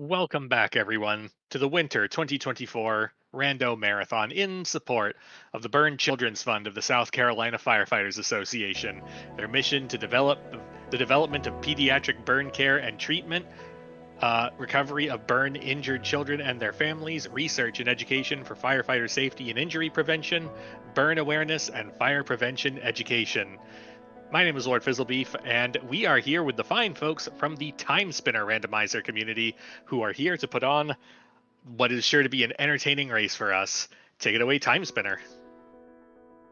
Welcome back, everyone, to the Winter 2024 Rando Marathon in support of the Burn Children's Fund of the South Carolina Firefighters Association. Their mission to develop the development of pediatric burn care and treatment, recovery of burn injured children and their families, research and education for firefighter safety and injury prevention, burn awareness, and fire prevention education. My name is Lord Fizzlebeef, and we are here with the fine folks from the Timespinner Randomizer community who are here to put on what is sure to be an entertaining race for us. Take it away, Timespinner.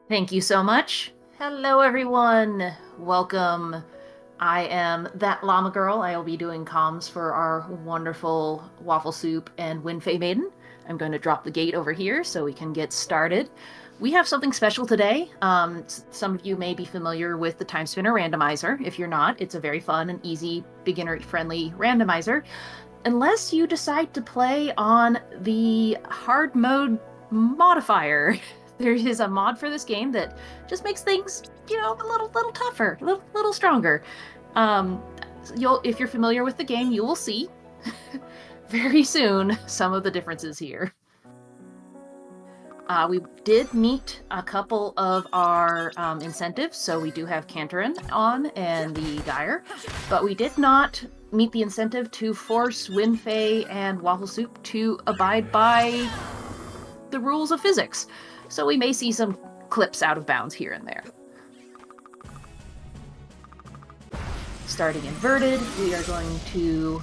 Thank you so much. Hello, everyone. Welcome. I am that llama girl. I will be doing comms for our wonderful Waffle Soup and Winfei Maiden. I'm going to drop the gate over here so we can get started. We have something special today. Some of you may be familiar with the Timespinner Randomizer. If you're not, it's a very fun and easy, beginner-friendly randomizer. Unless you decide to play on the hard mode modifier. There is a mod for this game that just makes things, a little tougher, a little stronger. If you're familiar with the game, you will see very soon some of the differences here. We did meet a couple of our incentives, so we do have Cantorin on and the Geyer, but we did not meet the incentive to force Winfei and Waffle Soup to abide by the rules of physics. So we may see some clips out of bounds here and there. Starting inverted, we are going to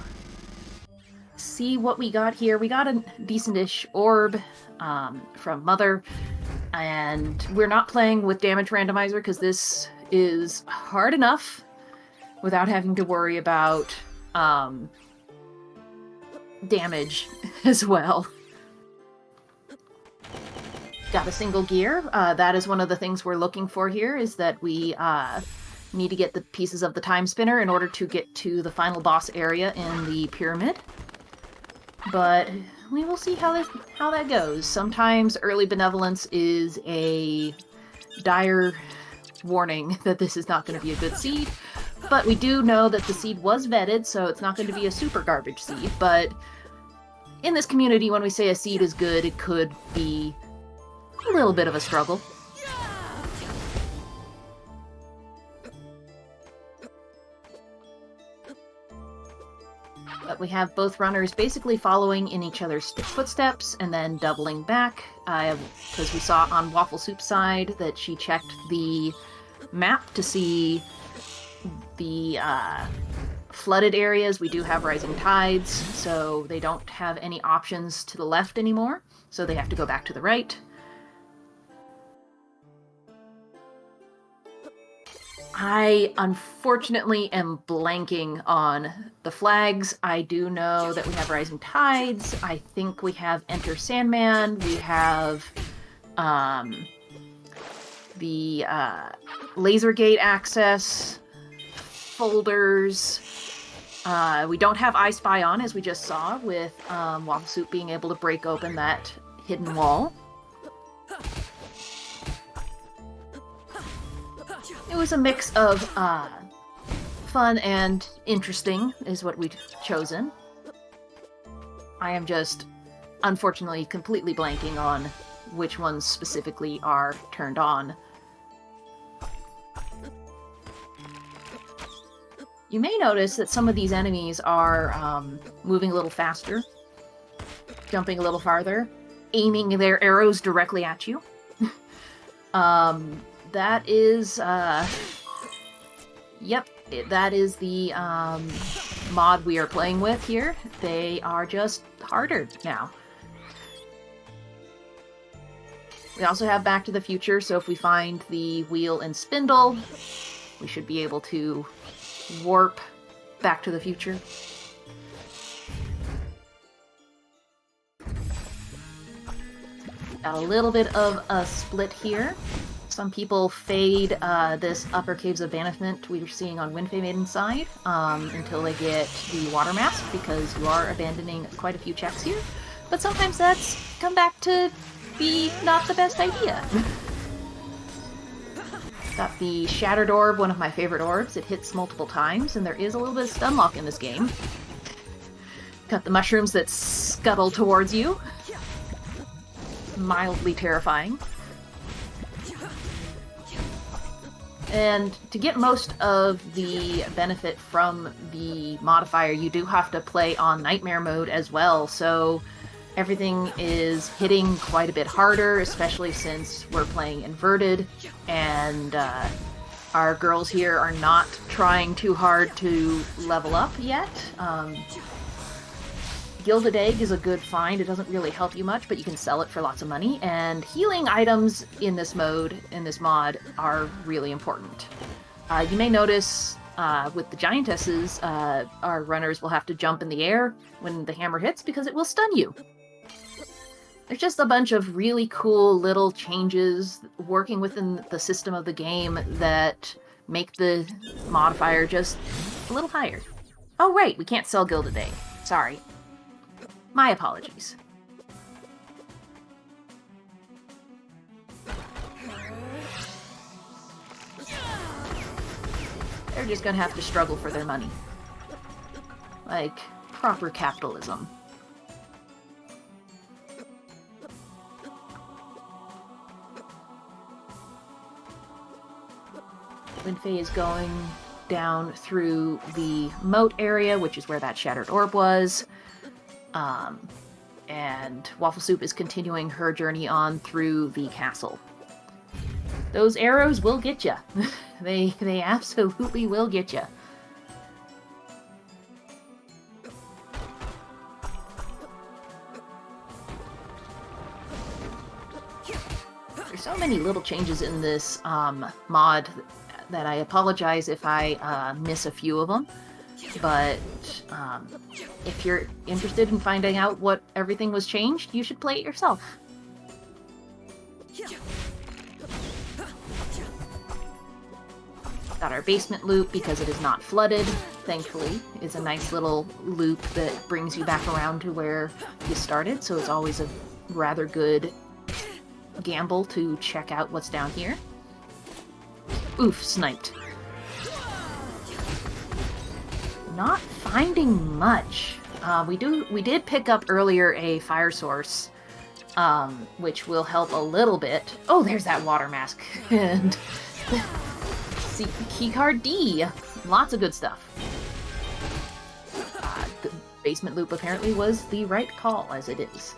see what we got here. We got a decent-ish orb from Mother, and we're not playing with damage randomizer because this is hard enough without having to worry about damage as well. Got a single gear. That is one of the things we're looking for here, is that we need to get the pieces of the Timespinner in order to get to the final boss area in the pyramid. But we will see how that goes. Sometimes early benevolence is a dire warning that this is not going to be a good seed. But we do know that the seed was vetted, so it's not going to be a super garbage seed. But in this community, when we say a seed is good, it could be a little bit of a struggle. But we have both runners basically following in each other's footsteps and then doubling back, because we saw on Waffle Soup's side that she checked the map to see the flooded areas. We do have rising tides, so they don't have any options to the left anymore, so they have to go back to the right. I unfortunately am blanking on the flags. I do know that we have Rising Tides. I think we have Enter Sandman. We have the laser gate access, folders. We don't have I Spy on, as we just saw, with Waffle Soup being able to break open that hidden wall. It was a mix of fun and interesting is what we've chosen. I am just, unfortunately, completely blanking on which ones specifically are turned on. You may notice that some of these enemies are moving a little faster, jumping a little farther, aiming their arrows directly at you. That is, yep, that is the mod we are playing with here. They are just harder now. We also have Back to the Future, so if we find the wheel and spindle, we should be able to warp Back to the Future. Got a little bit of a split here. Some people fade this Upper Caves of Banishment we're seeing on Winfei Maiden's side until they get the Water Mask, because you are abandoning quite a few checks here. But sometimes that's come back to be not the best idea. Got the Shattered Orb, one of my favorite orbs. It hits multiple times, and there is a little bit of stun lock in this game. Got the mushrooms that scuttle towards you. Mildly terrifying. And to get most of the benefit from the modifier, you do have to play on Nightmare mode as well, so everything is hitting quite a bit harder, especially since we're playing inverted, and our girls here are not trying too hard to level up yet. Gilded Egg is a good find. It doesn't really help you much, but you can sell it for lots of money. And healing items in this mode, in this mod, are really important. You may notice with the Giantesses, our runners will have to jump in the air when the hammer hits because it will stun you. There's just a bunch of really cool little changes working within the system of the game that make the modifier just a little higher. Oh right, we can't sell Gilded Egg. Sorry. My apologies. They're just gonna have to struggle for their money. Like, proper capitalism. Winfei is going down through the moat area, which is where that shattered orb was. And Waffle Soup is continuing her journey on through the castle. Those arrows will get ya. They absolutely will get ya. There's so many little changes in this mod that I apologize if I miss a few of them. But if you're interested in finding out what everything was changed, you should play it yourself. Got our basement loop because it is not flooded, thankfully. It's a nice little loop that brings you back around to where you started, so it's always a rather good gamble to check out what's down here. Oof, sniped. Not finding much. We did pick up earlier a fire source, which will help a little bit. Oh, there's that water mask. And see, keycard D. Lots of good stuff. The basement loop apparently was the right call, as it is.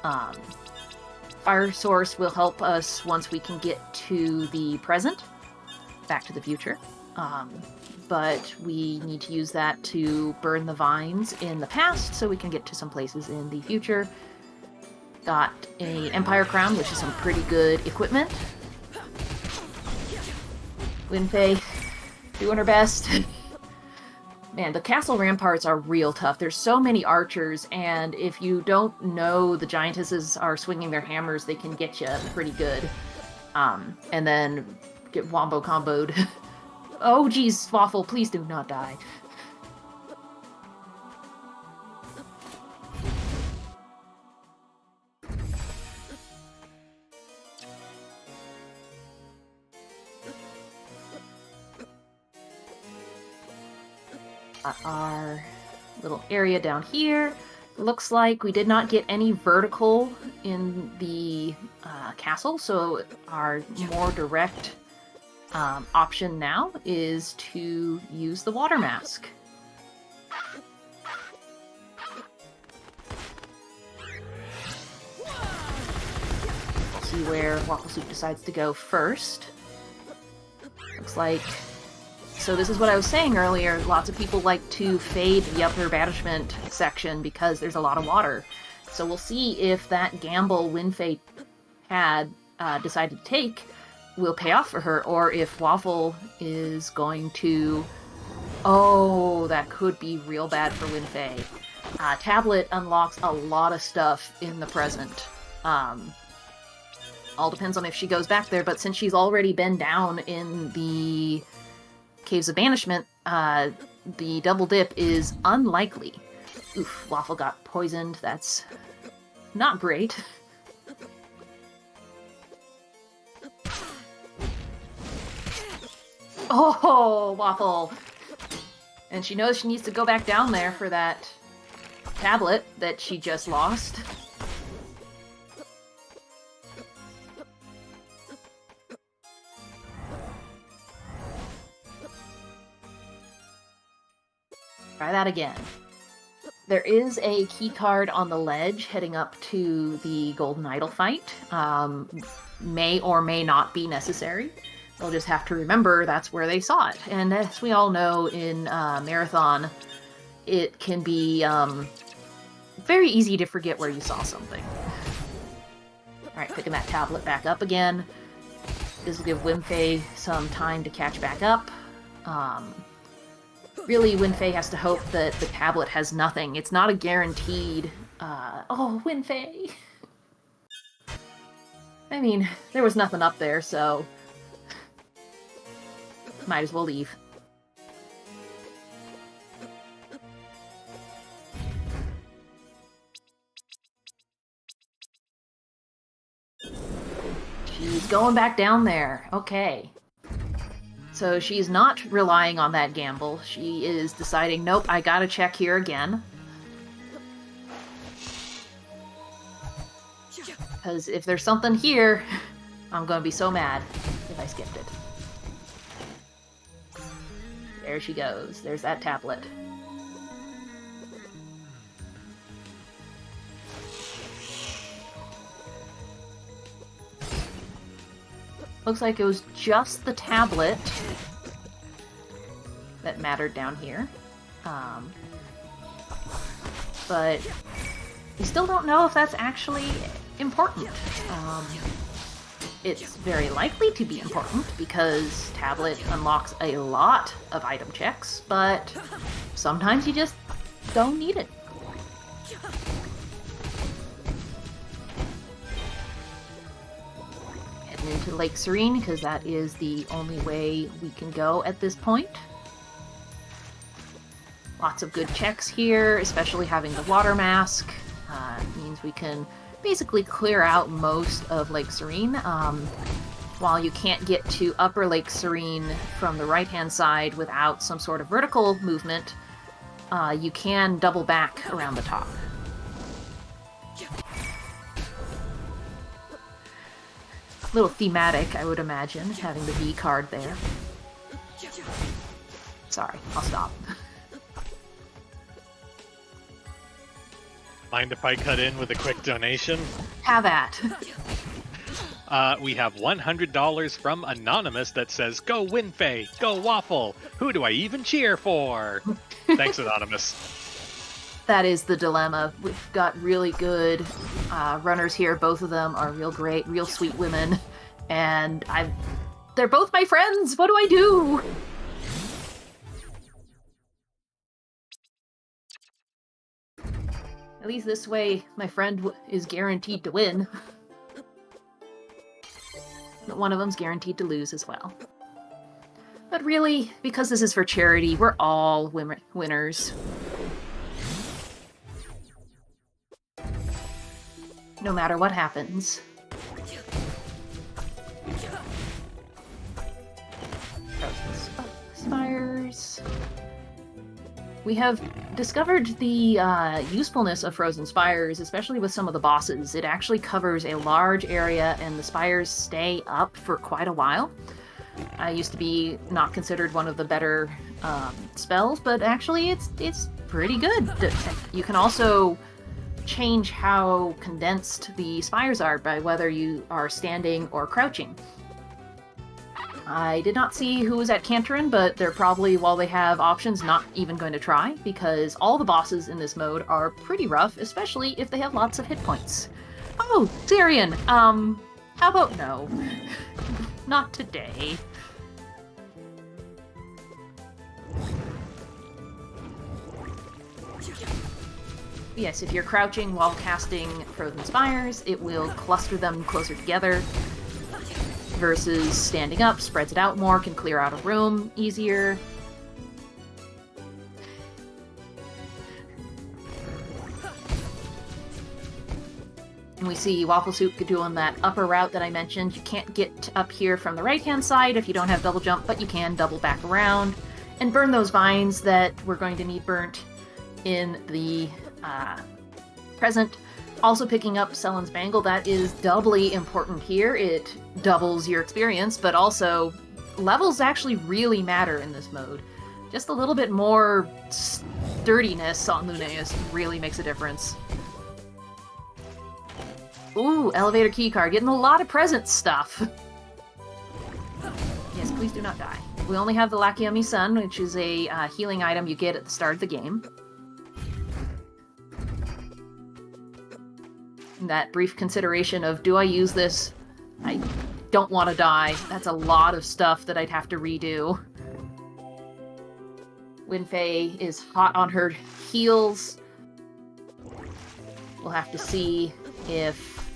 Fire source will help us once we can get to the present. Back to the Future. But we need to use that to burn the vines in the past so we can get to some places in the future. Got a Empire Crown, which is some pretty good equipment. Winfei doing her best. Man, the castle ramparts are real tough. There's so many archers, and if you don't know the Giantesses are swinging their hammers, they can get you pretty good. And then get wombo comboed. Oh geez, Waffle, please do not die. Our little area down here. Looks like we did not get any vertical in the castle, so our more direct option now is to use the water mask. We'll see where Waffle Soup decides to go first. Looks like... So this is what I was saying earlier, lots of people like to fade the upper banishment section because there's a lot of water. So we'll see if that gamble Winfei had decided to take will pay off for her, or if Waffle is going to... Oh, that could be real bad for Winfei. Tablet unlocks a lot of stuff in the present. All depends on if she goes back there, but since she's already been down in the Caves of Banishment, the double dip is unlikely. Oof, Waffle got poisoned. That's not great. Oh, Waffle! And she knows she needs to go back down there for that tablet that she just lost. Try that again. There is a key card on the ledge heading up to the Golden Idol fight. May or may not be necessary. They'll just have to remember that's where they saw it. And as we all know, in Marathon, it can be very easy to forget where you saw something. Alright, picking that tablet back up again. This will give Winfei some time to catch back up. Really, Winfei has to hope that the tablet has nothing. It's not a guaranteed... oh, Winfei! I mean, there was nothing up there, so... might as well leave. She's going back down there. Okay. So she's not relying on that gamble. She is deciding, nope, I gotta check here again. Because if there's something here, I'm gonna be so mad if I skipped it. There she goes. There's that tablet. Looks like it was just the tablet that mattered down here. But we still don't know if that's actually important. It's very likely to be important because tablet unlocks a lot of item checks, but sometimes you just don't need it. Heading into Lake Serene because that is the only way we can go at this point. Lots of good checks here, especially having the water mask. Means we can basically clear out most of Lake Serene. While you can't get to Upper Lake Serene from the right-hand side without some sort of vertical movement, you can double back around the top. A little thematic, I would imagine, having the V card there. Sorry, I'll stop. Mind if I cut in with a quick donation? Have at. We have $100 from Anonymous that says, "Go Winfei! Go Waffle! Who do I even cheer for?" Thanks, Anonymous. That is the dilemma. We've got really good runners here. Both of them are real great, real sweet women. And they're both my friends! What do I do? At least this way, my friend is guaranteed to win. But one of them's guaranteed to lose as well. But really, because this is for charity, we're all winners. No matter what happens. Frozen Spires. We have discovered the usefulness of Frozen Spires, especially with some of the bosses. It actually covers a large area, and the spires stay up for quite a while. I used to be not considered one of the better spells, but actually it's pretty good. You can also change how condensed the spires are by whether you are standing or crouching. I did not see who was at Cantorin, but they're probably, while they have options, not even going to try, because all the bosses in this mode are pretty rough, especially if they have lots of hit points. Oh, Zarian! How about no? Not today. Yes, if you're crouching while casting Frozen Spires, it will cluster them closer together, versus standing up, spreads it out more, can clear out a room easier. And we see Waffle Soup doing that upper route that I mentioned. You can't get up here from the right-hand side if you don't have double jump, but you can double back around and burn those vines that we're going to need burnt in the present. Also picking up Sellen's Bangle, that is doubly important here. It doubles your experience, but also levels actually really matter in this mode. Just a little bit more sturdiness on Lunaeus really makes a difference. Ooh, elevator keycard, getting a lot of present stuff. Yes, please do not die. We only have the Lakiami Sun, which is a healing item you get at the start of the game. That brief consideration of, do I use this? I don't want to die. That's a lot of stuff that I'd have to redo. Winfei is hot on her heels. We'll have to see if...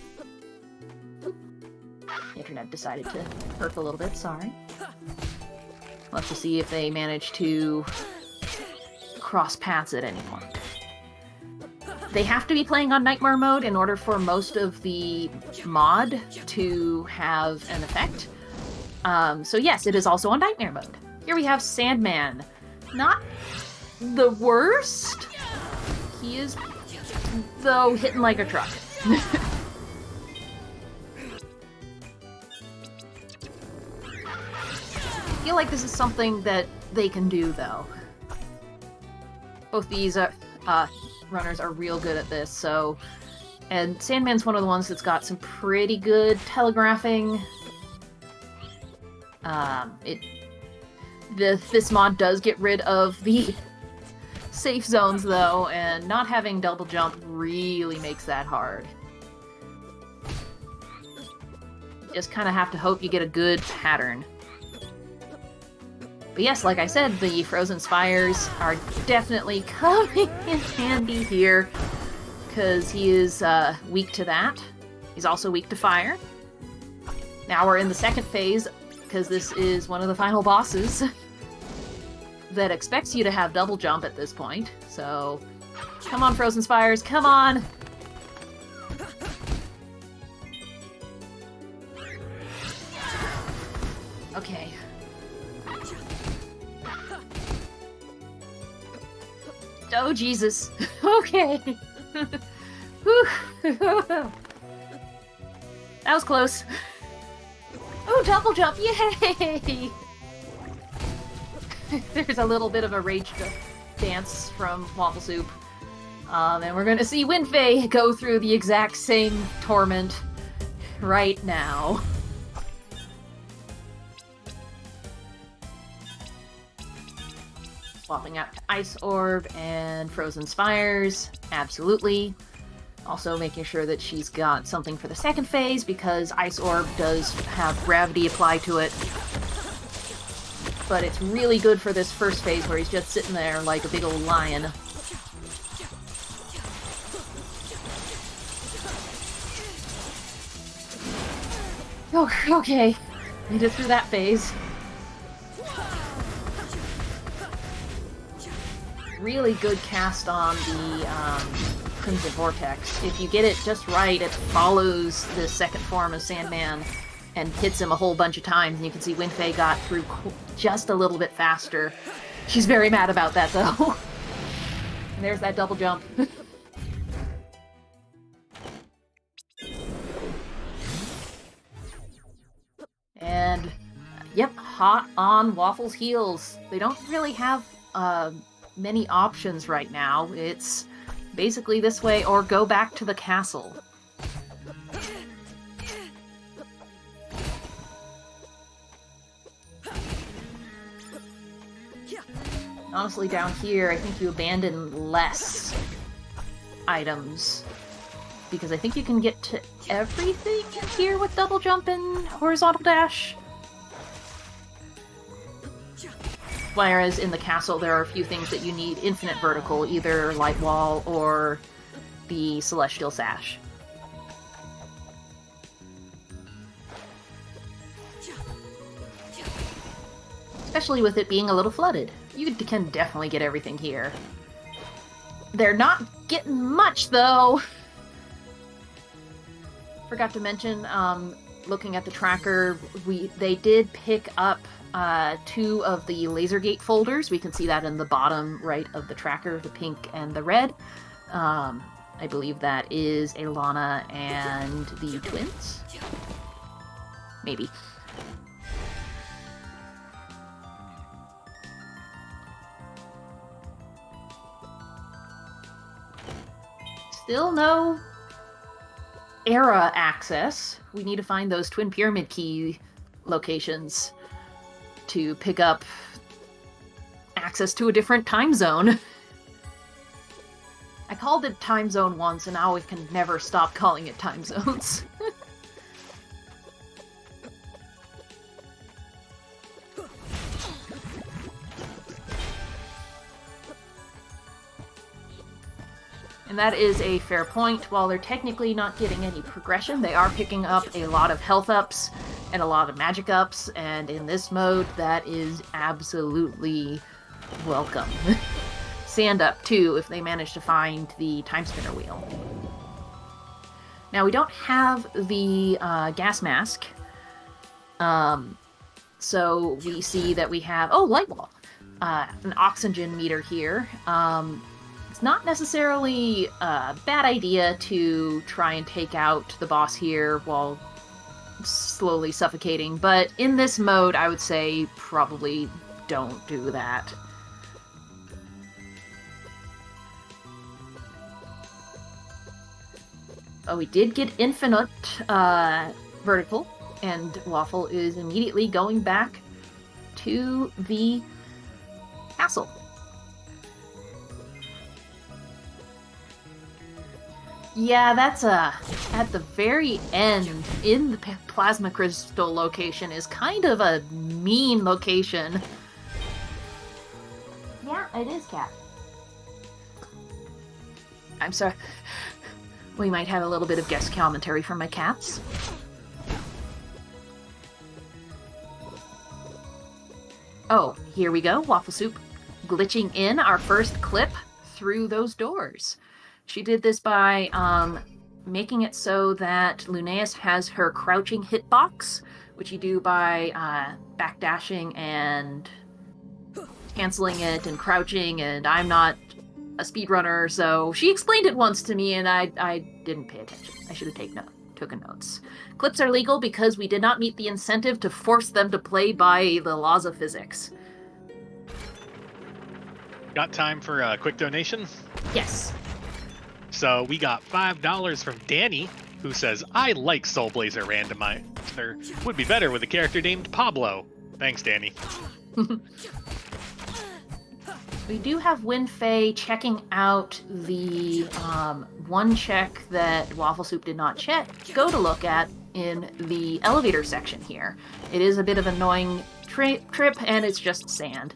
The internet decided to perk a little bit, sorry. We'll have to see if they manage to cross paths at any point. They have to be playing on Nightmare mode in order for most of the mod to have an effect. So yes, it is also on Nightmare mode. Here we have Sandman. Not the worst. He is, though, hitting like a truck. I feel like this is something that they can do, though. Both these runners are real good at this, so... And Sandman's one of the ones that's got some pretty good telegraphing. This mod does get rid of the safe zones, though, and not having double jump really makes that hard. Just kind of have to hope you get a good pattern. But yes, like I said, the Frozen Spires are definitely coming in handy here, because he is weak to that. He's also weak to fire. Now we're in the second phase, because this is one of the final bosses that expects you to have double jump at this point. So, come on, Frozen Spires, come on! Okay. Oh, Jesus. Okay. Whew. That was close. Oh, double jump! Yay! There's a little bit of a rage dance from Waffle Soup. And we're gonna see Winfei go through the exact same torment right now. Swapping out to Ice Orb and Frozen Spires, absolutely. Also making sure that she's got something for the second phase, because Ice Orb does have gravity apply to it. But it's really good for this first phase where he's just sitting there like a big old lion. Oh, okay. Made it through that phase. Really good cast on the Crimson Vortex. If you get it just right, it follows the second form of Sandman and hits him a whole bunch of times, and you can see Winfei got through just a little bit faster. She's very mad about that, though. And there's that double jump. And, yep, hot on Waffle's heels. They don't really have many options right now. It's basically this way or go back to the castle. Honestly, down here, I think you abandon less items, because I think you can get to everything in here with double jump and horizontal dash. Whereas in the castle, there are a few things that you need infinite vertical, either Light Wall or the Celestial Sash. Especially with it being a little flooded. You can definitely get everything here. They're not getting much, though! Forgot to mention, looking at the tracker, they did pick up 2 of the laser gate folders. We can see that in the bottom right of the tracker, the pink and the red. I believe that is Ilana and the twins? Maybe. Still no era access. We need to find those Twin Pyramid Key locations to pick up access to a different time zone. I called it time zone once, and now we can never stop calling it time zones. And that is a fair point. While they're technically not getting any progression, they are picking up a lot of health ups and a lot of magic ups, and in this mode, that is absolutely welcome. Sand up, too, if they manage to find the Timespinner wheel. Now, we don't have the gas mask, so we see that we have... Oh, light wall! An oxygen meter here. It's not necessarily a bad idea to try and take out the boss here while slowly suffocating, but in this mode, I would say probably don't do that. Oh, we did get infinite vertical, and Waffle is immediately going back to the castle. Yeah, that's at the very end, in the plasma crystal location, is kind of a mean location. Yeah, it is, Cat. I'm sorry. We might have a little bit of guest commentary from my cats. Oh, here we go, Waffle Soup. Glitching in our first clip through those doors. She did this by making it so that Linnaeus has her crouching hitbox, which you do by backdashing and canceling it and crouching, and I'm not a speedrunner, so she explained it once to me and I didn't pay attention. I should have taken notes. Clips are legal because we did not meet the incentive to force them to play by the laws of physics. Got time for a quick donation? Yes. So we got $5 from Danny, who says, I like Soul Blazer Randomizer. Would be better with a character named Pablo. Thanks, Danny. We do have Winfei checking out the one check that Waffle Soup did not go to look at in the elevator section here. It is a bit of an annoying trip, and it's just sand.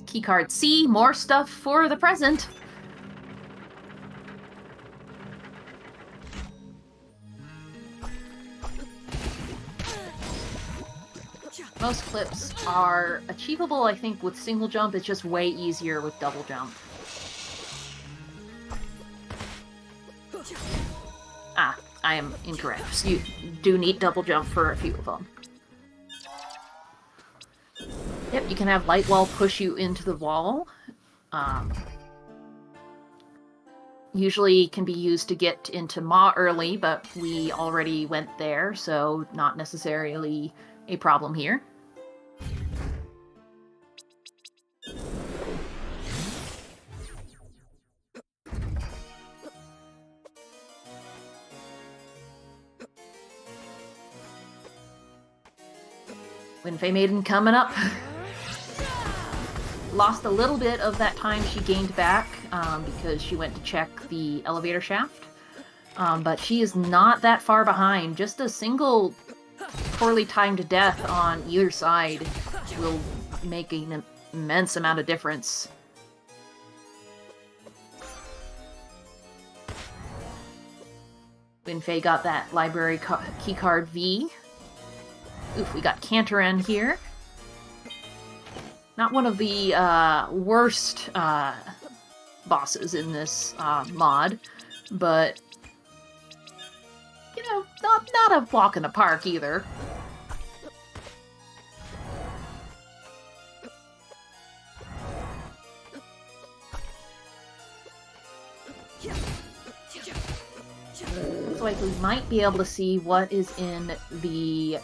Keycard C, more stuff for the present. Most clips are achievable, I think, with single jump. It's just way easier with double jump. Ah, I am incorrect. You do need double jump for a few of them. Yep, you can have light wall push you into the wall. Usually can be used to get into Ma early, but we already went there, so not necessarily a problem here. Winfei Maiden coming up. Lost a little bit of that time she gained back because she went to check the elevator shaft. But she is not that far behind. Just a single poorly timed death on either side will make an immense amount of difference. Winfei got that library keycard V. Oof, we got Cantoran here. Not one of the worst bosses in this mod, but you know, not a walk in the park either. Looks like we might be able to see what is in the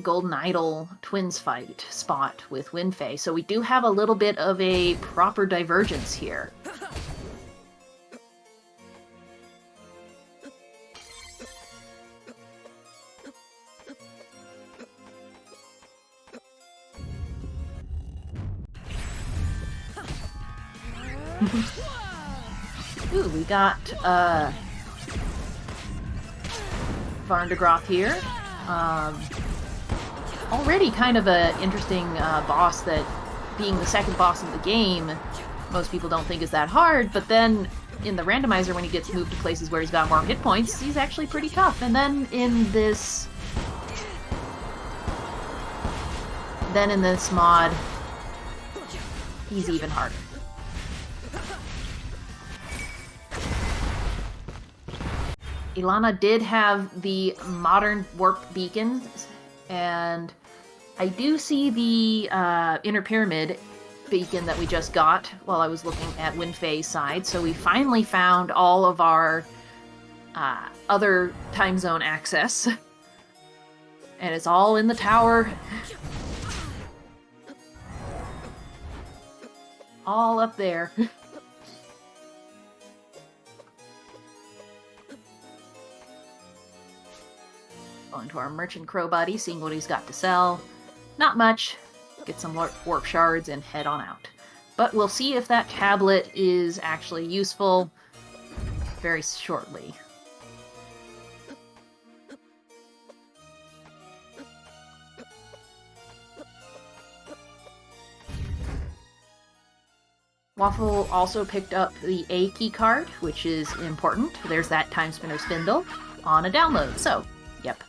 Golden Idol twins fight spot with Winfei. So we do have a little bit of a proper divergence here. Ooh, we got Varndegroth here. Already kind of an interesting boss that, being the second boss in the game, most people don't think is that hard, but then in the randomizer, when he gets moved to places where he's got more hit points, he's actually pretty tough. And then in this mod, he's even harder. Ilana did have the modern warp beacons, and I do see the inner pyramid beacon that we just got while I was looking at Winfei's side. So we finally found all of our other time zone access. And it's all in the tower. All up there. Going to our Merchant Crow buddy, seeing what he's got to sell. Not much. Get some warp shards and head on out. But we'll see if that tablet is actually useful very shortly. Waffle also picked up the A key card, which is important. There's that Timespinner spindle on a download, so, yep.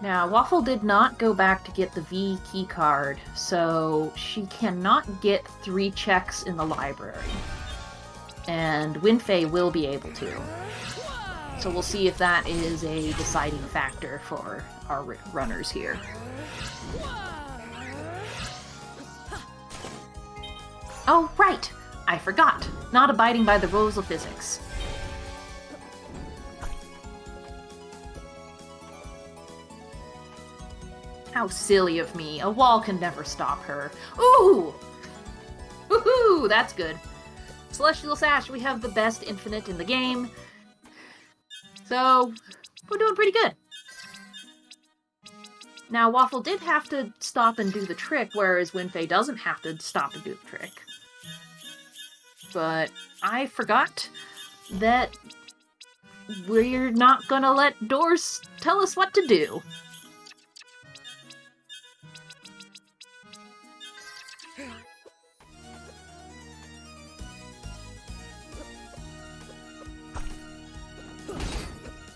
Now, Waffle did not go back to get the V key card, so she cannot get 3 checks in the library. And Winfei will be able to. So we'll see if that is a deciding factor for our runners here. Oh, right! I forgot! Not abiding by the rules of physics. How silly of me. A wall can never stop her. Ooh! Woohoo! That's good. Celestial Sash, we have the best infinite in the game. So, we're doing pretty good. Now, Waffle did have to stop and do the trick, whereas Winfei doesn't have to stop and do the trick. But I forgot that we're not gonna let doors tell us what to do.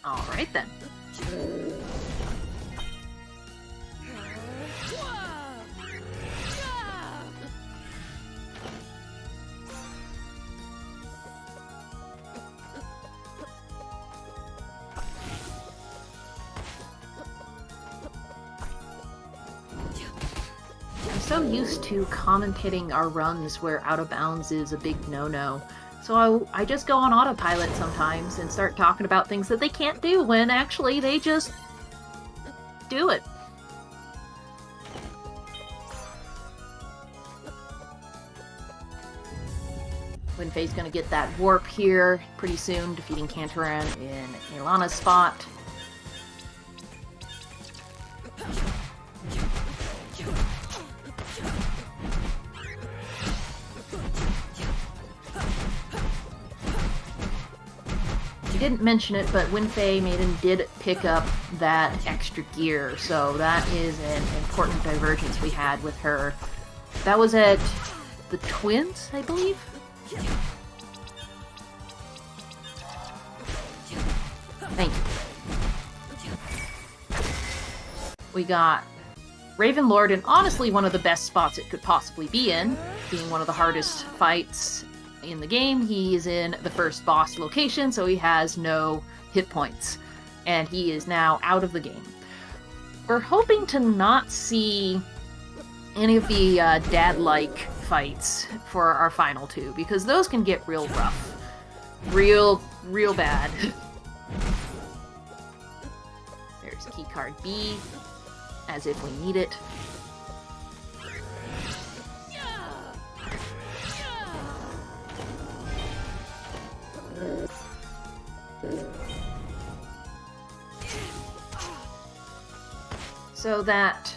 Alright then. I'm so used to commentating our runs where out of bounds is a big no-no. So I just go on autopilot sometimes and start talking about things that they can't do when actually they just do it. Winfei's gonna get that warp here pretty soon, defeating Cantoran in Ilana's spot. Didn't mention it, but Winfei Maiden did pick up that extra gear, so that is an important divergence we had with her. That was at the Twins, I believe? Thank you. We got Raven Lord in honestly one of the best spots it could possibly be in, being one of the hardest fights in the game, he is in the first boss location, so he has no hit points. And he is now out of the game. We're hoping to not see any of the dad-like fights for our final two, because those can get real rough. Real bad. There's keycard B, as if we need it. So that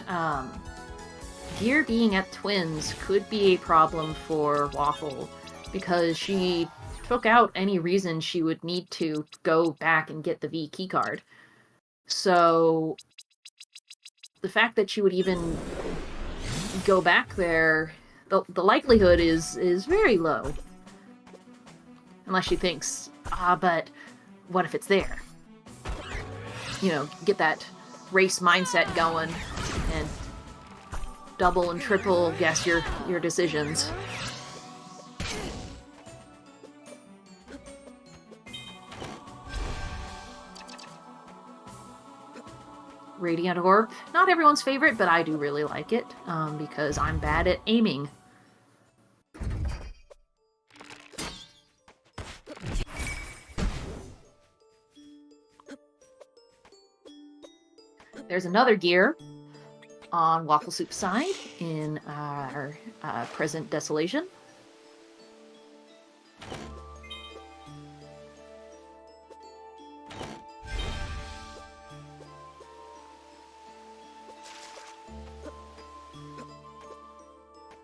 gear being at twins could be a problem for Waffle, because she took out any reason she would need to go back and get the V keycard. So the fact that she would even go back there, the likelihood is very low. Unless she thinks, but what if it's there? You know, get that race mindset going and double and triple guess your decisions. Radiant Orb, not everyone's favorite, but I do really like it, because I'm bad at aiming. There's another gear on Waffle Soup's side in our present desolation.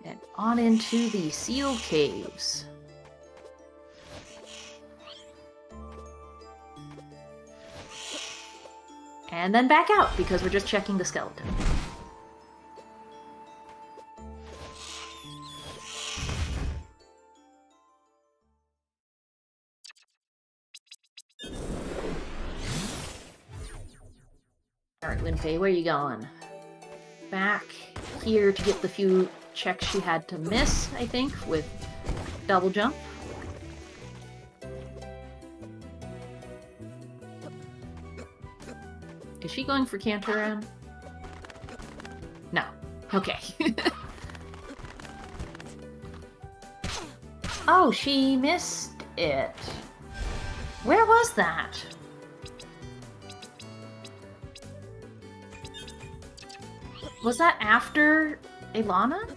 And on into the Seal Caves. And then back out, because we're just checking the skeleton. Alright, Winfei, where are you going? Back here to get the few checks she had to miss, I think, with double jump. Is she going for Cantoran? No. Okay. Oh, she missed it. Where was that? Was that after Ilana?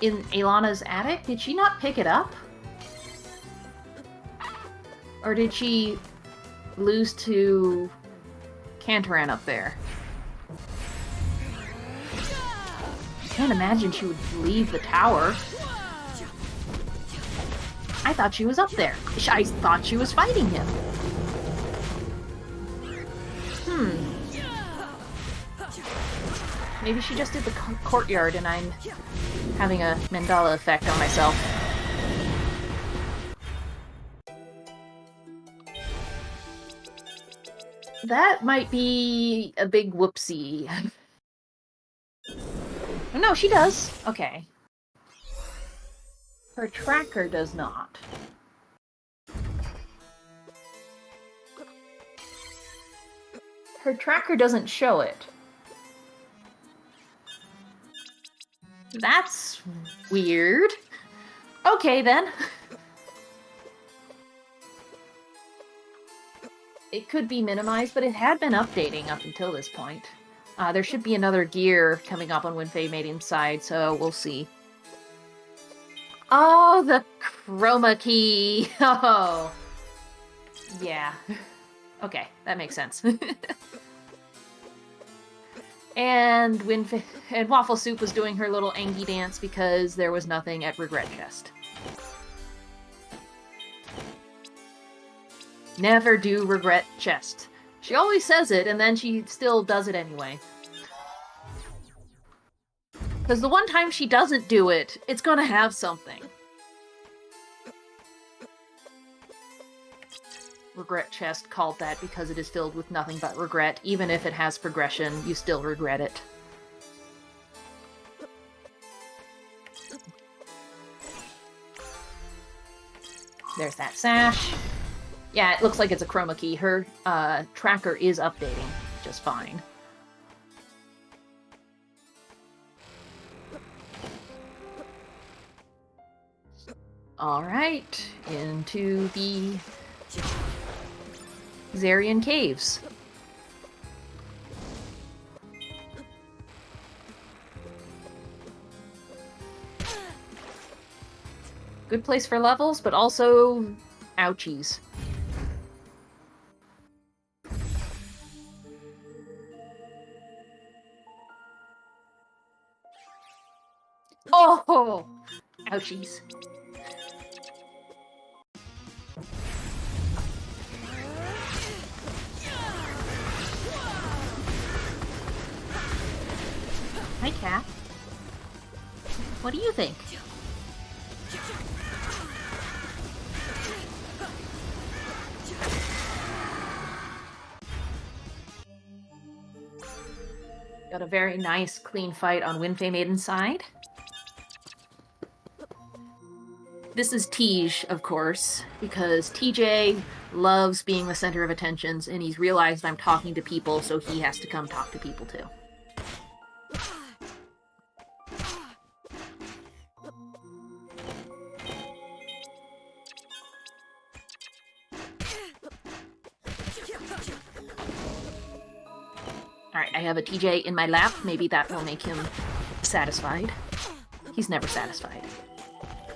In Ilana's attic? Did she not pick it up? Or did she lose to Cantoran up there? I can't imagine she would leave the tower. I thought she was up there. I thought she was fighting him. Maybe she just did the courtyard and I'm having a Mandela effect on myself. That might be a big whoopsie. No, she does. Okay. Her tracker does not. Her tracker doesn't show it. That's weird. Okay, then. It could be minimized, but it had been updating up until this point. There should be another gear coming up on Winfei Maiden's side, so we'll see. Oh, the chroma key! Oh. Yeah. Okay, that makes sense. And Waffle Soup was doing her little Angie dance because there was nothing at Regret Chest. Never do Regret Chest. She always says it, and then she still does it anyway. Because the one time she doesn't do it, it's gonna have something. Regret Chest called that because it is filled with nothing but regret. Even if it has progression, you still regret it. There's that sash. Yeah, it looks like it's a chroma key. Her tracker is updating just fine. Alright, into the Zarian Caves. Good place for levels, but also ouchies. Oh! Ouchies. Hi, Cat. What do you think? Got a very nice, clean fight on Winfei Maiden's side. This is Tej, of course, because TJ loves being the center of attentions, and he's realized I'm talking to people, so he has to come talk to people too. Alright, I have a TJ in my lap. Maybe that will make him satisfied. He's never satisfied.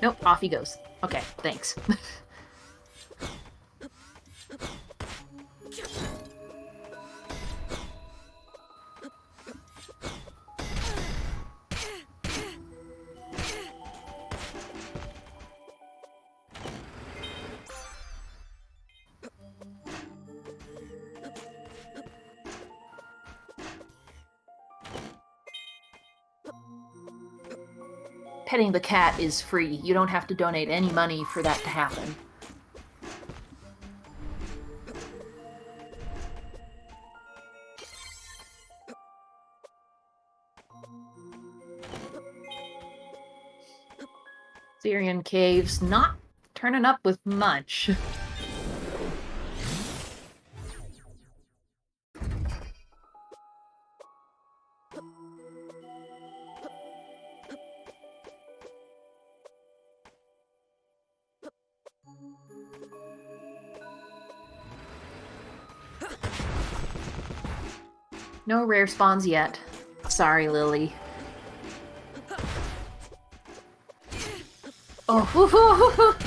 Nope, off he goes. Okay, thanks. Petting the cat is free. You don't have to donate any money for that to happen. Syrian Caves not turning up with much. No rare spawns yet. Sorry, Lily. Oh,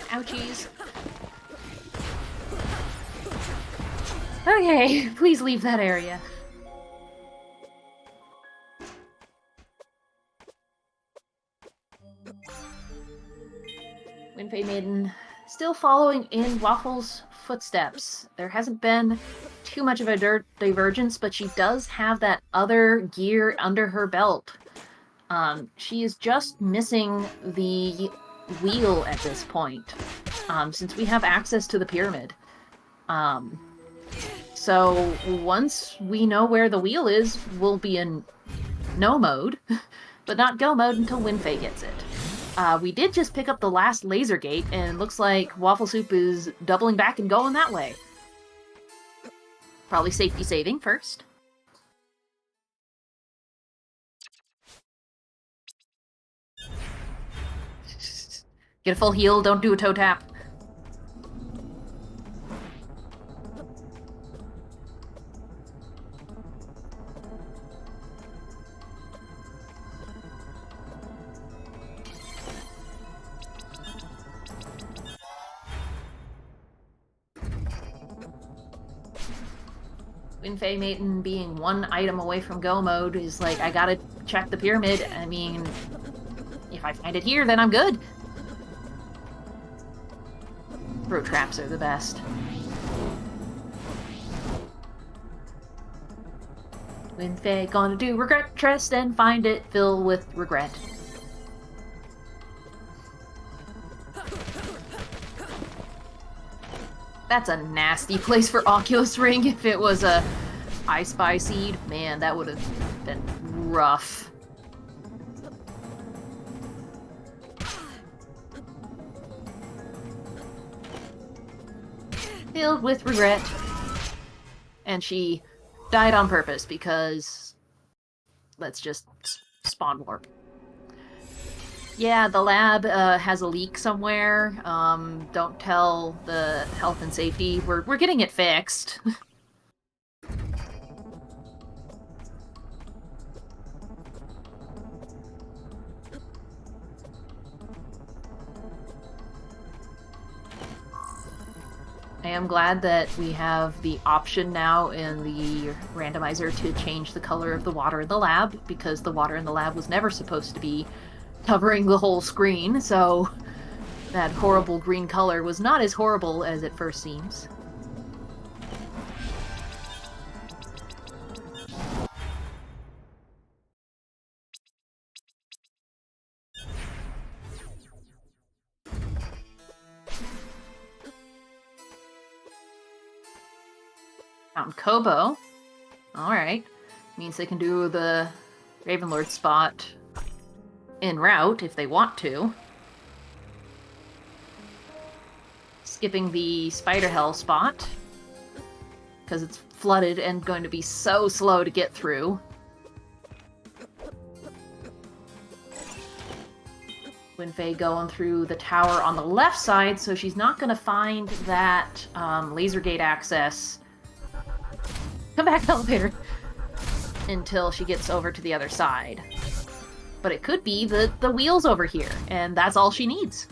ouchies. Okay, please leave that area. Winfei Maiden still following in Waffle's footsteps. There hasn't been too much of a divergence, but she does have that other gear under her belt. She is just missing the wheel at this point, since we have access to the pyramid. So once we know where the wheel is, we'll be in no mode, but not go mode until Winfei gets it. We did just pick up the last laser gate, and looks like Waffle Soup is doubling back and going that way. Probably safety saving first. Get a full heal, don't do a toe tap. Winfei Maiden being one item away from go mode is like, I gotta check the pyramid. I mean, if I find it here, then I'm good. Throw traps are the best. Winfei gonna do regret trust and find it filled with regret. That's a nasty place for Oculus Ring. If it was a I Spy Seed, man, that would have been rough. filled with regret. And she died on purpose because let's just spawn warp. Yeah, the lab has a leak somewhere. Don't tell the health and safety. We're getting it fixed. I am glad that we have the option now in the randomizer to change the color of the water in the lab, because the water in the lab was never supposed to be covering the whole screen, so that horrible green color was not as horrible as it first seems. Found Kobo. Alright. Means they can do the Ravenlord spot en route if they want to. Skipping the Spider Hell spot, because it's flooded and going to be so slow to get through. Winfei going through the tower on the left side, so she's not going to find that laser gate access. Come back, elevator! Until she gets over to the other side. But it could be the wheels over here, and that's all she needs.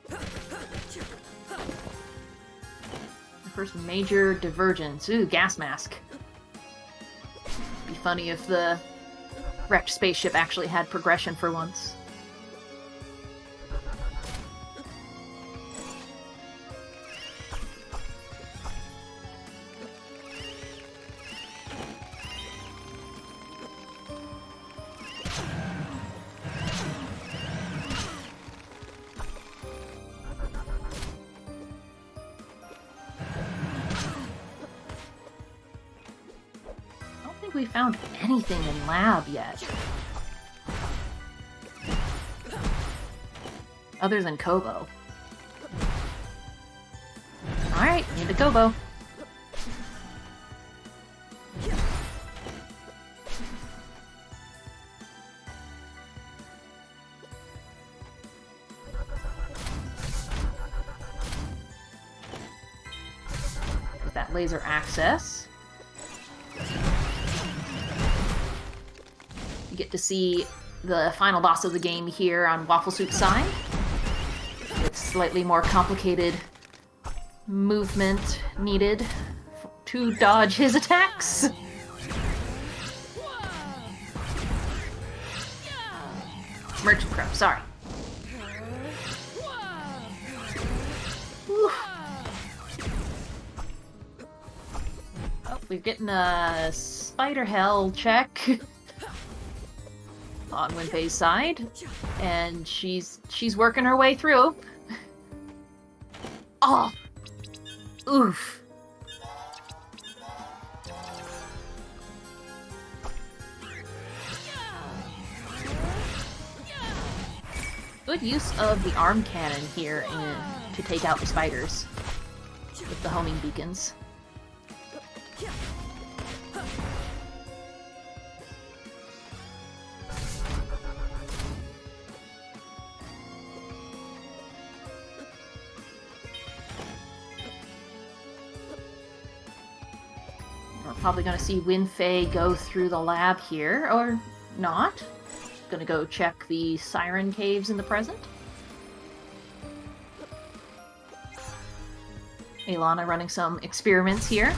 The first major divergence. Ooh, gas mask. Be funny if the wrecked spaceship actually had progression for once. We found anything in lab yet. Other than Kobo. Alright, need the Kobo. With that laser access. You get to see the final boss of the game here on Waffle Soup's side. With slightly more complicated movement needed to dodge his attacks. Merchant Crow, sorry. Whew. Oh, we're getting a Spider Hell check. On Winfei's side, and she's working her way through. Oh, oof. Good use of the arm cannon here to take out the spiders with the homing beacons. Probably going to see Winfei go through the lab here, or not. Going to go check the siren caves in the present. Aelana running some experiments here.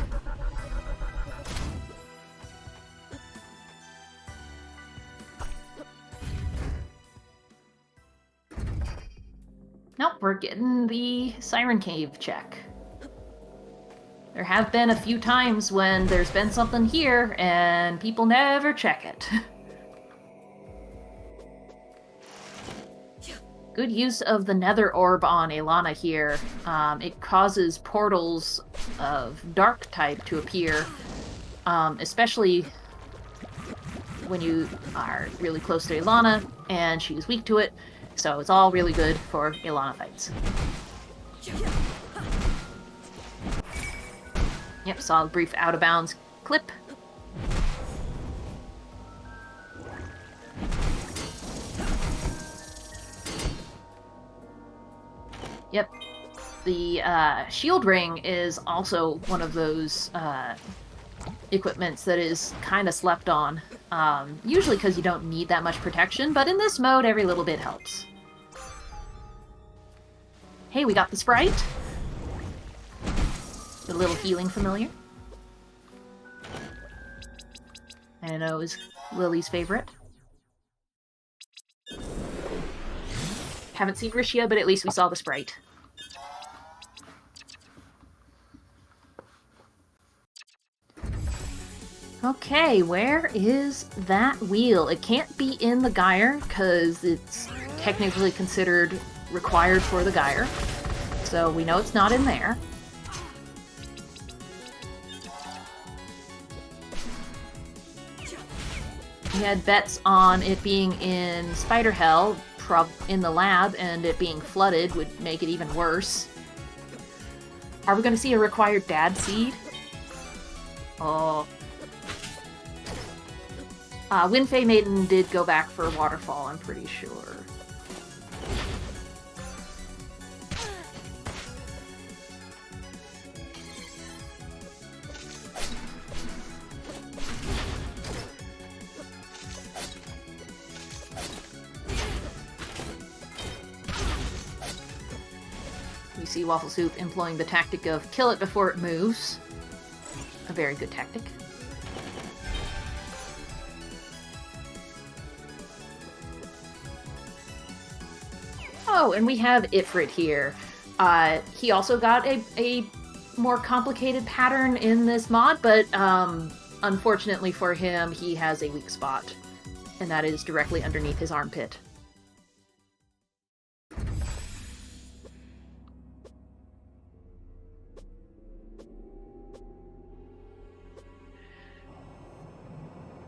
Nope, we're getting the siren cave check. There have been a few times when there's been something here, and people never check it. Good use of the nether orb on Aelana here. It causes portals of dark type to appear, especially when you are really close to Ilana, and she's weak to it, so it's all really good for Ilana fights. Yep, saw a brief out-of-bounds clip. Yep. The shield ring is also one of those equipments that is kind of slept on. Usually because you don't need that much protection, but in this mode, every little bit helps. Hey, we got the sprite. The little healing familiar. I know is Lily's favorite. Haven't seen Rishia, but at least we saw the sprite. Okay, where is that wheel? It can't be in the gyre, because it's technically considered required for the gyre. So we know it's not in there. We had bets on it being in Spider Hell, in the lab, and it being flooded would make it even worse. Are we going to see a required dad seed? Oh. Windfey Maiden did go back for Waterfall, I'm pretty sure. We see Waffle Soup employing the tactic of kill it before it moves. A very good tactic. Oh, and we have Ifrit here. He also got a more complicated pattern in this mod, but unfortunately for him, he has a weak spot, and that is directly underneath his armpit.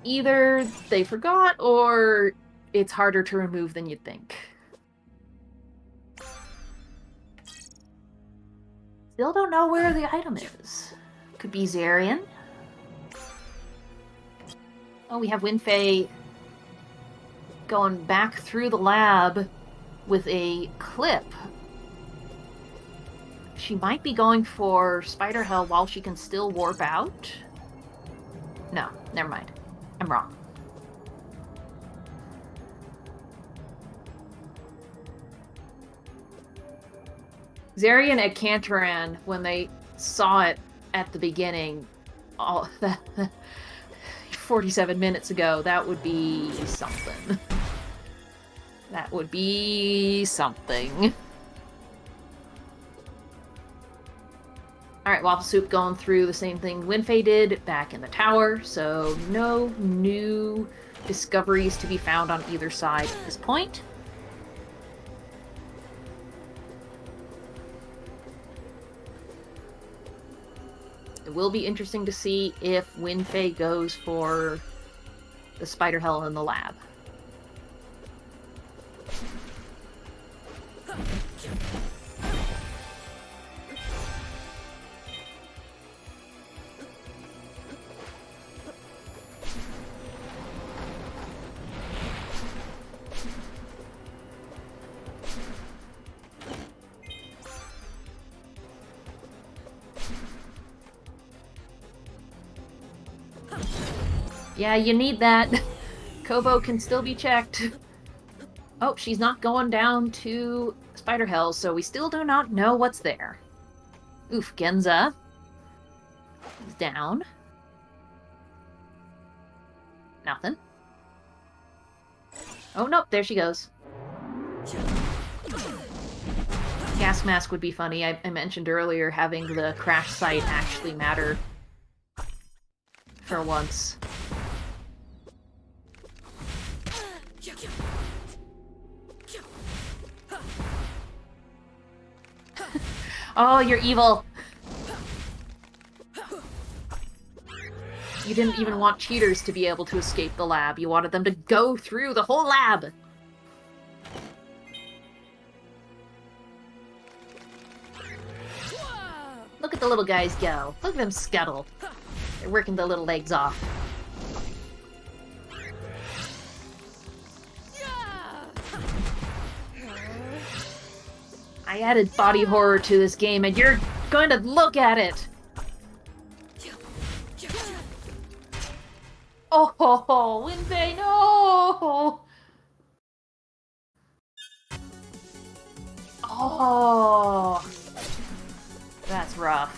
Either they forgot, or it's harder to remove than you'd think. Still don't know where the item is. Could be Zarian. Oh, we have Windfey going back through the lab with a clip. She might be going for Spider Hell while she can still warp out. No, never mind. I'm wrong. Zarian at Cantaran, when they saw it at the beginning, all that 47 minutes ago, that would be something. That would be something. Alright, Waffle Soup going through the same thing Windfey did back in the tower, so no new discoveries to be found on either side at this point. It will be interesting to see if Windfey goes for the Spider Hell in the lab. Yeah, you need that. Kobo can still be checked. Oh, she's not going down to Spider Hell, so we still do not know what's there. Oof, Genza is down. Nothing. Oh, nope, there she goes. Gas mask would be funny. I mentioned earlier having the crash site actually matter for once. Oh, you're evil. You didn't even want cheaters to be able to escape the lab. You wanted them to go through the whole lab. Look at the little guys go. Look at them scuttle. They're working their little legs off. I added body horror to this game, and you're going to look at it! Oh, ho, ho, Winbei, no! Oh, that's rough.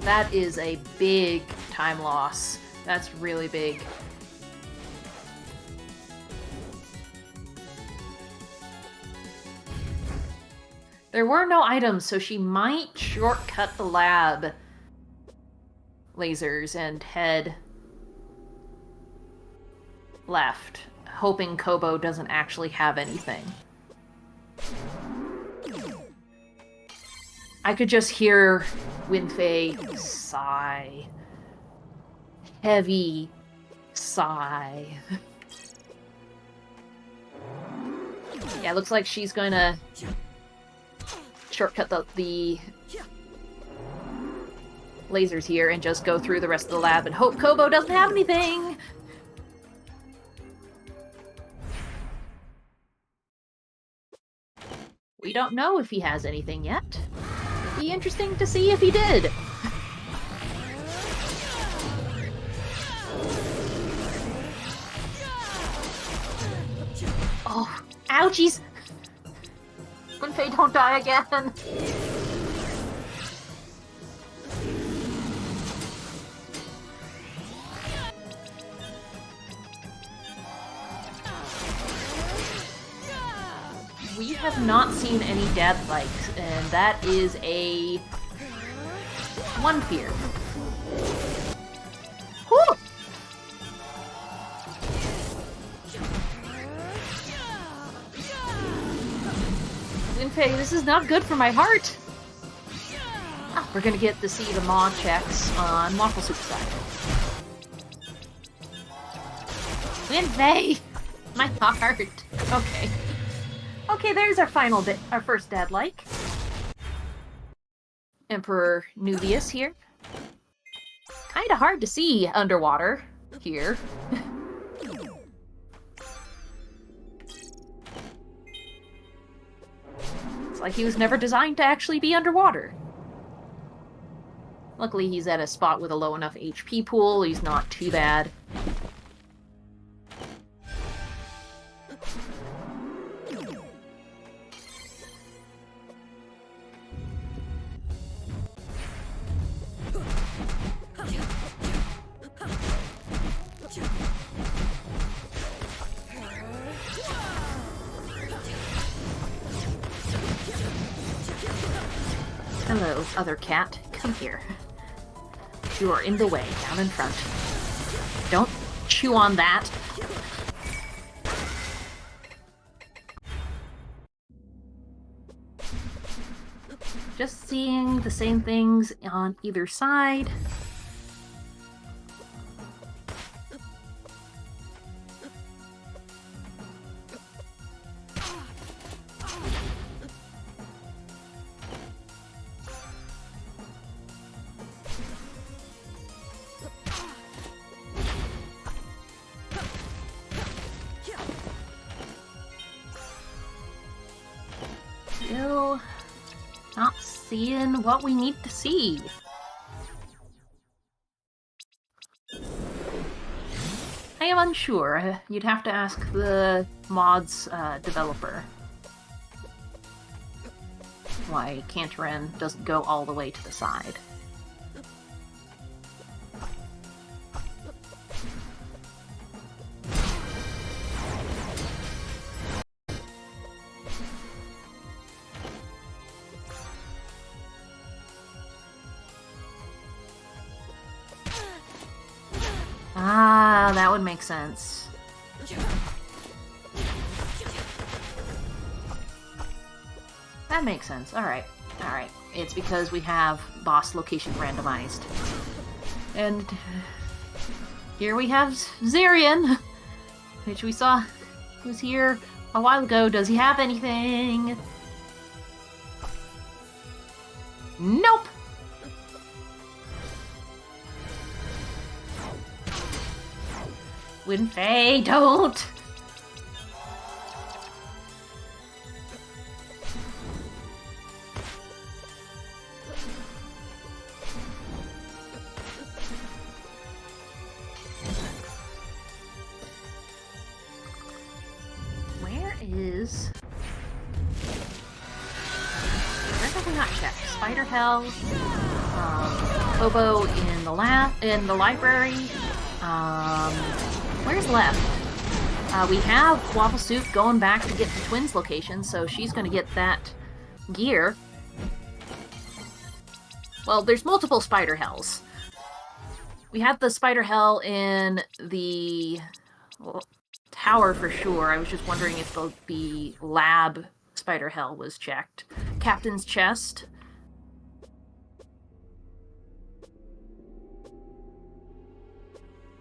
That is a big time loss. That's really big. There were no items, so she might shortcut the lab lasers and head left, hoping Kobo doesn't actually have anything. I could just hear Winfei sigh. Heavy sigh. Yeah, looks like she's going to shortcut the lasers here and just go through the rest of the lab and hope Kobo doesn't have anything! We don't know if he has anything yet. It'd be interesting to see if he did. Oh, ouchies! Winfei, don't die again! We have not seen any death likes, and that is a one fear. Whew! Winfei, this is not good for my heart. Ah, we're gonna get to see the mod checks on Waffle Soup side. Winfei! My heart. Okay. Okay, there's our our first dad-like. Emperor Nubius here. Kinda hard to see underwater here. It's like he was never designed to actually be underwater. Luckily, he's at a spot with a low enough HP pool. He's not too bad. Hello, other cat. Come here. You are in the way, down in front. Don't chew on that. Just seeing the same things on either side. Still not seeing what we need to see. I am unsure. You'd have to ask the mod's developer why Cantarin doesn't go all the way to the side. Ah, that would make sense. That makes sense. Alright. Alright. It's because we have boss location randomized. And here we have Zarian, which we saw was here a while ago. Does he have anything? Nope! Winfei, don't! Where have we not checked? Spider Hell, Hobo in the library. Where's left? We have Waffle Soup going back to get the twins' location, so she's gonna get that gear. Well, there's multiple Spider Hells. We had the Spider Hell in the tower for sure. I was just wondering if the lab Spider Hell was checked. Captain's chest.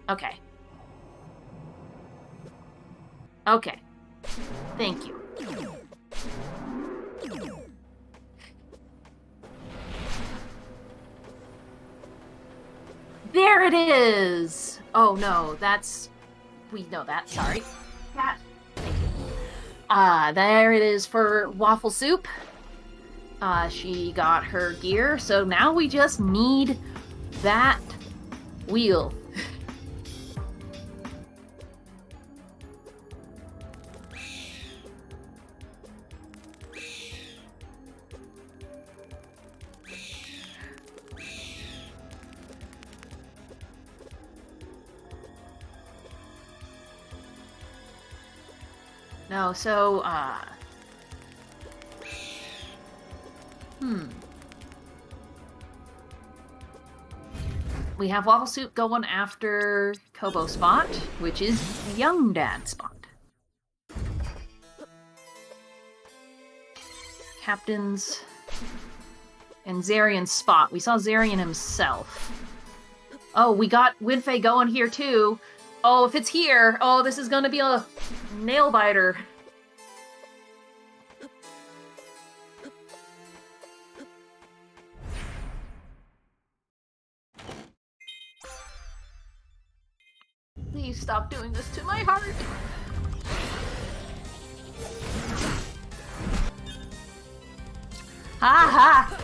Okay. Okay. Thank you. There it is! Oh no, we know that, sorry. Thank you. There it is for Waffle Soup. She got her gear, so now we just need that wheel. No, so, we have Waffle Soup going after Kobo Spot, which is Young Dad Spot. Captain's and Zarian's Spot. We saw Zarian himself. Oh, we got Winfei going here too. Oh, if it's here, oh, this is gonna be a nail biter. Please stop doing this to my heart. Ha ha!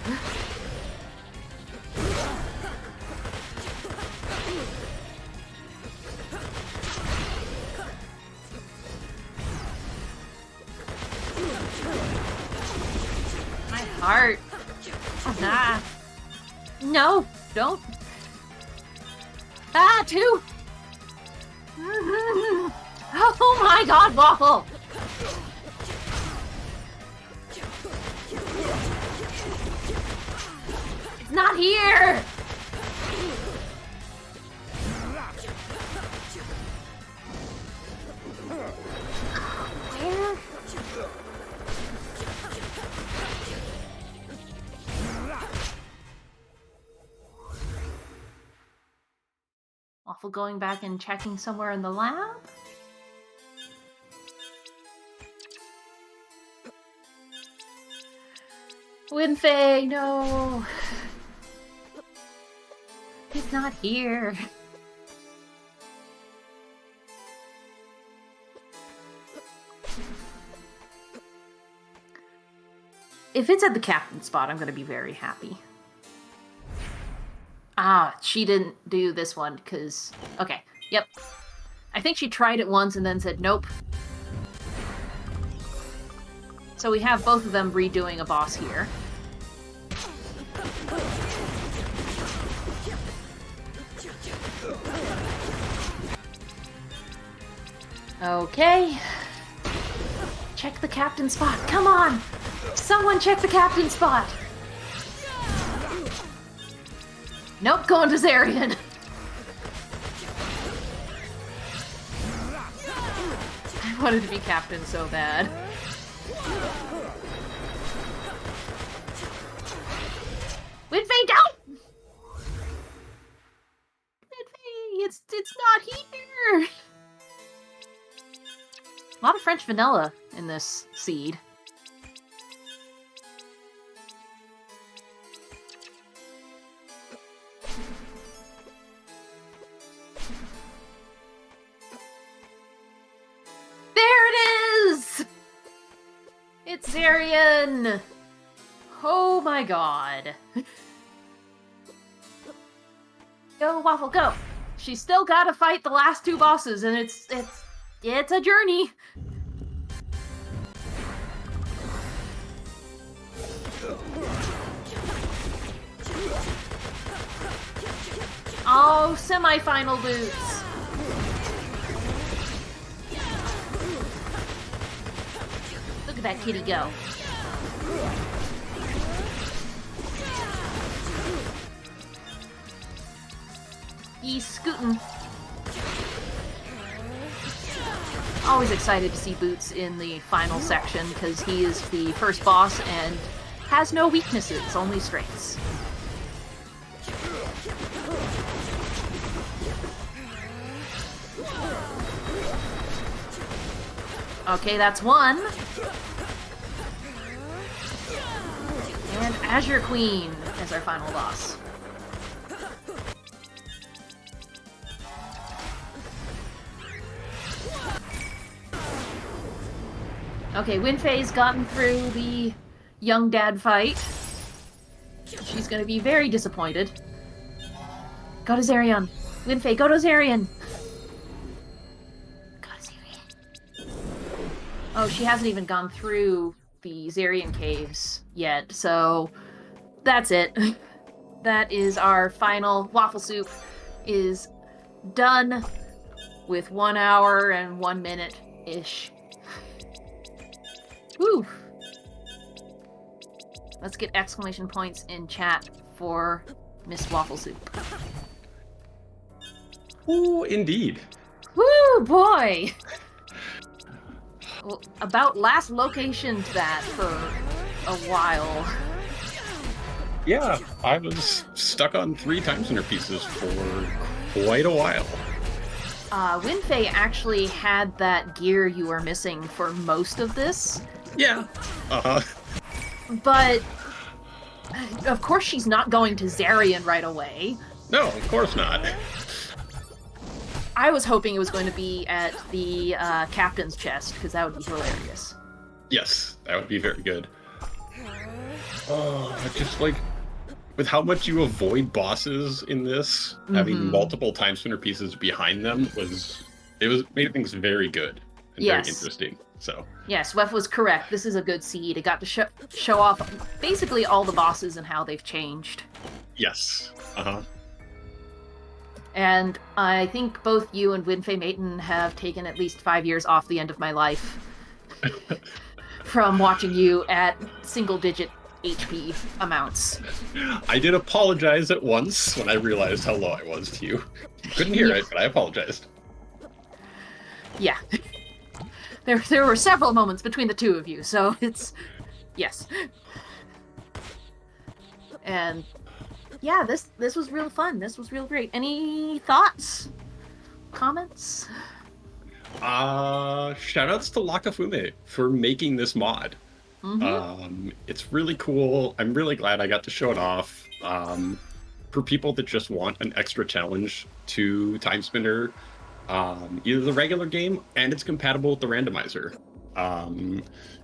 My heart. Nah. No, don't. Ah, two. Oh my god, Waffle! It's not here! Where? Waffle going back and checking somewhere in the lab? Winfei, no! He's not here. If it's at the captain spot, I'm gonna be very happy. Ah, she didn't do this one, because... Okay, yep. I think she tried it once and then said nope. So we have both of them redoing a boss here. Okay. Check the captain spot. Come on! Someone check the captain spot! Nope, going to Zarian. I wanted to be captain so bad. Winfei, don't! Winfei, it's not here! A lot of French vanilla in this seed. There it is! It's Zarian! Oh my god. Go, Waffle, go! She's still gotta fight the last two bosses, and it's a journey. Oh, semi-final boots. Look at that kitty go. He's scooting. Always excited to see Boots in the final section because he is the first boss and has no weaknesses, only strengths. Okay, that's one. And Azure Queen is our final boss. Okay, Winfei's gotten through the young dad fight. She's gonna be very disappointed. Go to Zarian. Winfei, go to Zarian. Go to Zarian. Oh, she hasn't even gone through the Zarian caves yet, so that's it. That is our final. Waffle Soup is done with 1 hour and 1 minute-ish. Woo! Let's get exclamation points in chat for Miss Waffle Soup. Ooh, indeed. Woo, boy! Well, about last location to that for a while. Yeah, I was stuck on 3 Timespinner pieces for quite a while. Winfei actually had that gear you were missing for most of this. Yeah. Uh-huh. But, of course she's not going to Zarian right away. No, of course not. I was hoping it was going to be at the captain's chest, because that would be hilarious. Yes, that would be very good. Oh, just like, with how much you avoid bosses in this, having multiple Timespinner pieces behind them made things very good and very interesting. So yes, Wef was correct. This is a good seed. It got to show off basically all the bosses and how they've changed. Yes. Uh-huh. And I think both you and Winfei Maiden have taken at least 5 years off the end of my life from watching you at single-digit HP amounts. I did apologize at once when I realized how low I was to you. Couldn't hear it, but I apologized. Yeah. There were several moments between the two of you, so it's... Yes. And... yeah, this was real fun. This was real great. Any thoughts? Comments? Shoutouts to Lakafume for making this mod. It's really cool. I'm really glad I got to show it off. For people that just want an extra challenge to Timespinner, either the regular game and it's compatible with the Randomizer.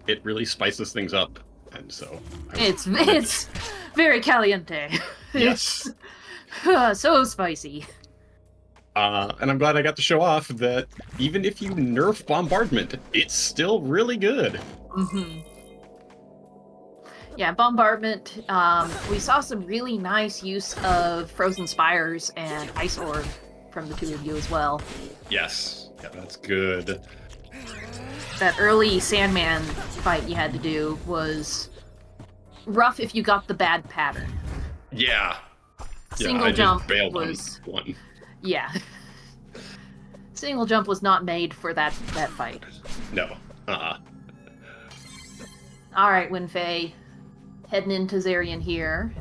It really spices things up, and so It's very caliente. Yes. It's so spicy. And I'm glad I got to show off that even if you nerf bombardment, it's still really good. Yeah, bombardment. We saw some really nice use of frozen spires and ice orb from the two of you as well. Yes, yeah, that's good. That early Sandman fight you had to do was rough if you got the bad pattern. Yeah. Single I jump just bailed was on one. Yeah. Single jump was not made for that fight. No. All right, Winfei, heading into Zarian here.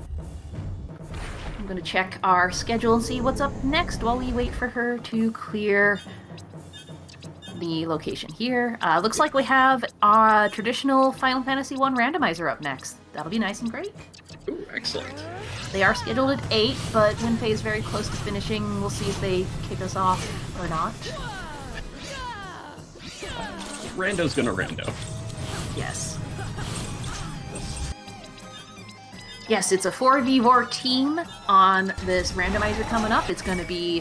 going to check our schedule and see what's up next while we wait for her to clear the location here. Looks like we have our traditional Final Fantasy I randomizer up next. That'll be nice and great. Ooh, excellent. They are scheduled at 8, but Winfei is very close to finishing. We'll see if they kick us off or not. Rando's gonna rando. Yes. Yes, it's a 4v4 team on this randomizer coming up. It's going to be,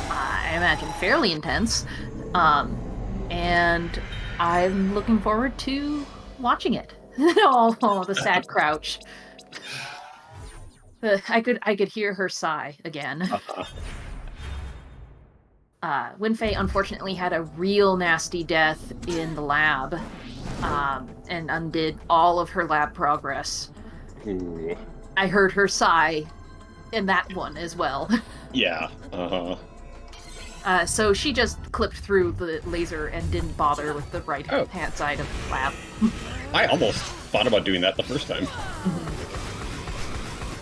I imagine, fairly intense. And I'm looking forward to watching it. Oh, the sad crouch. I could hear her sigh again. Winfei unfortunately had a real nasty death in the lab, and undid all of her lab progress. Ooh. I heard her sigh in that one as well. Yeah. So she just clipped through the laser and didn't bother with the right-hand side of the lab. I almost thought about doing that the first time.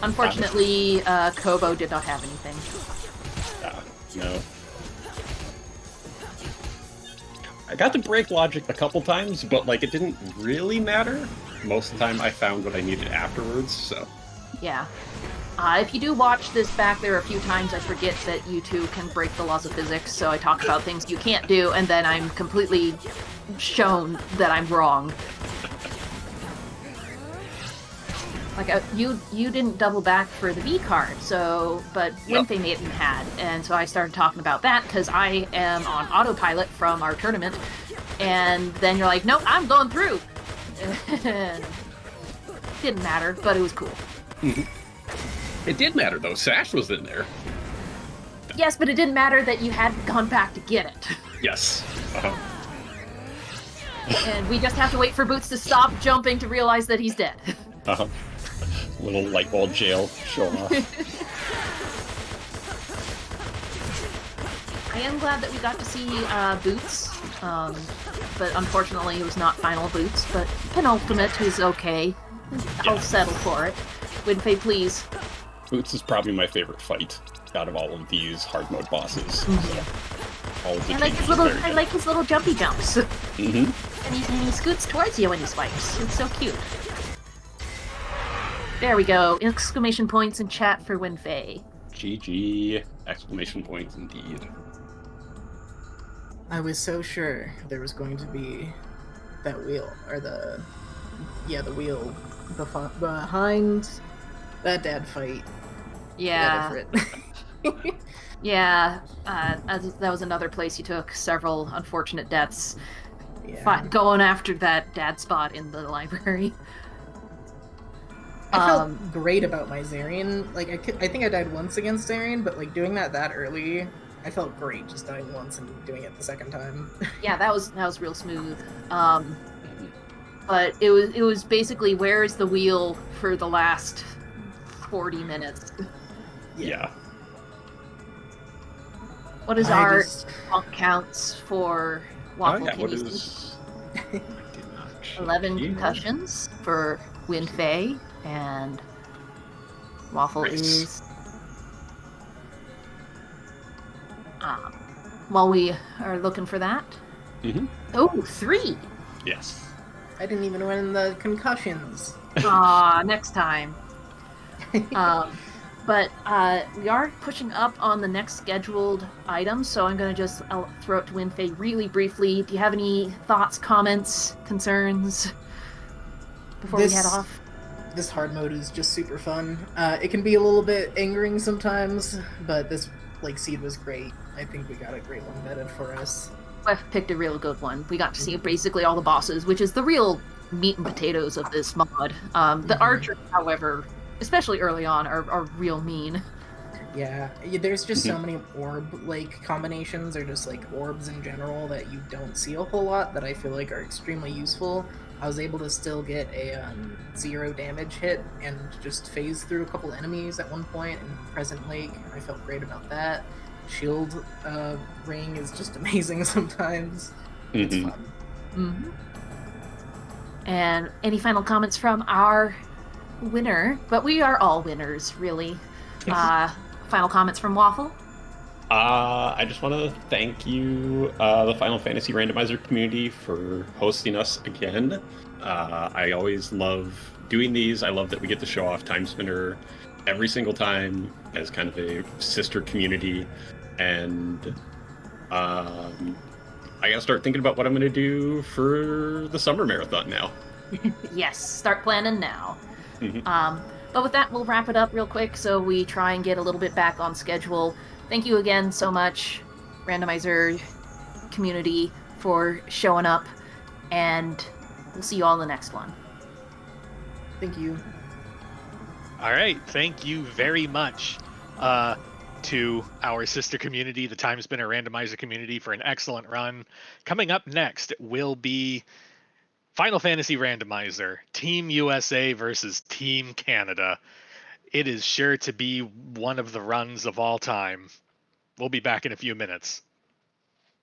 Unfortunately, Kobo did not have anything. No. I got to break logic a couple times, but like it didn't really matter. Most of the time I found what I needed afterwards, so. Yeah. If you do watch this back, there are a few times I forget that you two can break the laws of physics, so I talk about things you can't do, and then I'm completely shown that I'm wrong. Like, you didn't double back for the V card, but Winfei Maiden had, and so I started talking about that, because I am on autopilot from our tournament, and then you're like, nope, I'm going through! Didn't matter, but it was cool. It did matter, though. Sash was in there. Yes, but it didn't matter that you hadn't gone back to get it. Yes. And we just have to wait for Boots to stop jumping to realize that he's dead. Little light bulb jail show off. I am glad that we got to see Boots, but unfortunately it was not final Boots, but penultimate is okay. I'll settle for it. Winfei, please. Boots is probably my favorite fight out of all of these hard mode bosses. All of the I like his little jumpy jumps. Mm-hmm. And he scoots towards you when he swipes. It's so cute. There we go. Exclamation points in chat for Winfei. GG. Exclamation points indeed. I was so sure there was going to be that wheel, or the wheel behind that dad fight. Yeah. Yeah, that was another place you took several unfortunate deaths. Yeah. Going after that dad spot in the library. I felt great about my Zarian. Like, I think I died once against Zarian, but like doing that early, I felt great just dying once and doing it the second time. Yeah, that was real smooth. But it was basically, where is the wheel for the last 40 minutes? Yeah. What is our counts for Waffle What Kitties? is... 11 concussions for Winfei, and Waffle is... while we are looking for that... Oh, 3! Yes. I didn't even win the concussions. Next time. But we are pushing up on the next scheduled item, so I'm going to I'll throw it to Winfei really briefly. Do you have any thoughts, comments, concerns before we head off? This hard mode is just super fun. It can be a little bit angering sometimes, but this seed was great. I think we got a great one vetted for us. We've picked a real good one. We got to see basically all the bosses, which is the real meat and potatoes of this mod. The archers, however, especially early on, are real mean. Yeah, there's just so many orb combinations, or just orbs in general, that you don't see a whole lot, that I feel like are extremely useful. I was able to still get a 0 damage hit and just phase through a couple enemies at one point in Present Lake. I felt great about that. Shield ring is just amazing sometimes. It's fun. And any final comments from our winner? But we are all winners, really. Final comments from Waffle? I just want to thank you, the Final Fantasy Randomizer community, for hosting us again. I always love doing these. I love that we get to show off Timespinner every single time as kind of a sister community. And I gotta start thinking about what I'm gonna do for the summer marathon now. Yes, start planning now. Mhm. But with that, we'll wrap it up real quick so we try and get a little bit back on schedule. Thank you again so much, Randomizer community, for showing up, and we'll see you all in the next one. Thank you. All right, thank you very much to our sister community, the Timespinner Randomizer community, for an excellent run. Coming up next will be Final Fantasy Randomizer, Team USA versus Team Canada. It is sure to be one of the runs of all time. We'll be back in a few minutes.